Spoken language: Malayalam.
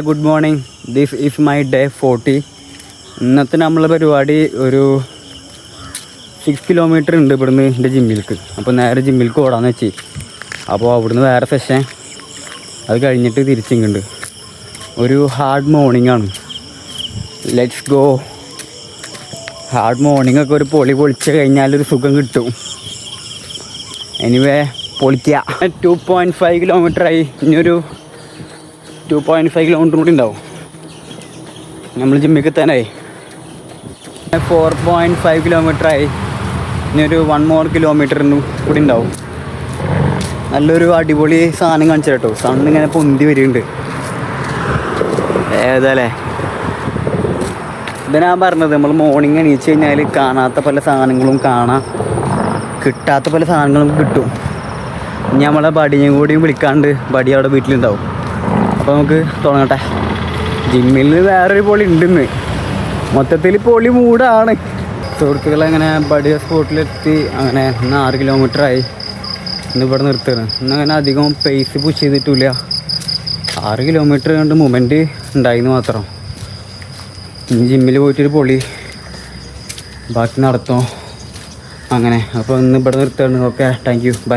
Good morning. This is my day 40. ഇന്നത്തെ നമ്മളെ പരിപാടി ഒരു 6 കിലോമീറ്റർ ഉണ്ട് ഇവിടുന്ന് എൻ്റെ ജിമ്മിലേക്ക്. അപ്പോൾ നേരെ ജിമ്മിലേക്ക് ഓടാന്ന് വെച്ച്. അപ്പോൾ അവിടുന്ന് വേറെ സെഷൻ, അത് കഴിഞ്ഞിട്ട് തിരിച്ചിങ്ങുണ്ട്. ഒരു ഹാർഡ് മോർണിംഗ് ആണ്. Let's go. ഹാർഡ് മോർണിംഗ് ഒക്കെ ഒരു പൊളിച്ച് കഴിഞ്ഞാലൊരു സുഖം കിട്ടും. എനിവേ പൊളിക്കുക. 2.5 കിലോമീറ്ററായി. ഇനിയൊരു 2.5 കിലോമീറ്റർ കൂടി ഉണ്ടാവും. നമ്മൾ ജിമ്മിൽ എത്താനായി. 4.5 കിലോമീറ്ററായി. ഇനിയൊരു 1 more കിലോമീറ്ററിനും കൂടി ഉണ്ടാവും. നല്ലൊരു അടിപൊളി സാധനം കാണിച്ചു കേട്ടോ. സണ്ണ് ഇങ്ങനെ പൊന്തി വരുന്നുണ്ട്. ഏതല്ലേ ഇത് ഞാൻ പറഞ്ഞത്, നമ്മൾ മോർണിംഗ് എണീച്ച് കഴിഞ്ഞാൽ കാണാത്ത പല സാധനങ്ങളും കാണാം, കിട്ടാത്ത പല സാധനങ്ങളും കിട്ടും. ഇനി നമ്മളെ ബഡിയും കൂടിയും വിളിക്കാണ്ട് ബഡി അവിടെ വീട്ടിലുണ്ടാവും. അപ്പോൾ നമുക്ക് തുടങ്ങട്ടെ. ജിമ്മിൽ വേറൊരു പൊളി ഉണ്ടെന്ന്, മൊത്തത്തിൽ പൊളി മൂടാണ്. സുഹൃത്തുക്കളങ്ങനെ ബഡി സ്പോട്ടിലെത്തി. അങ്ങനെ ഇന്ന് 6 കിലോമീറ്ററായി. ഇന്ന് ഇവിടെ നിർത്തുകയാണ്. ഇന്നങ്ങനെ അധികം പേസ് പുഷ് ചെയ്തിട്ടില്ല. 6 കിലോമീറ്റർ കണ്ട് മൊമെൻറ്റ് ഉണ്ടായിന്ന് മാത്രം. ഇനി ജിമ്മിൽ പോയിട്ടൊരു പൊളി ബാക്കി നടത്തും അങ്ങനെ. അപ്പോൾ ഇന്ന് ഇവിടെ നിർത്തുകയാണ്. Okay, thank you, by.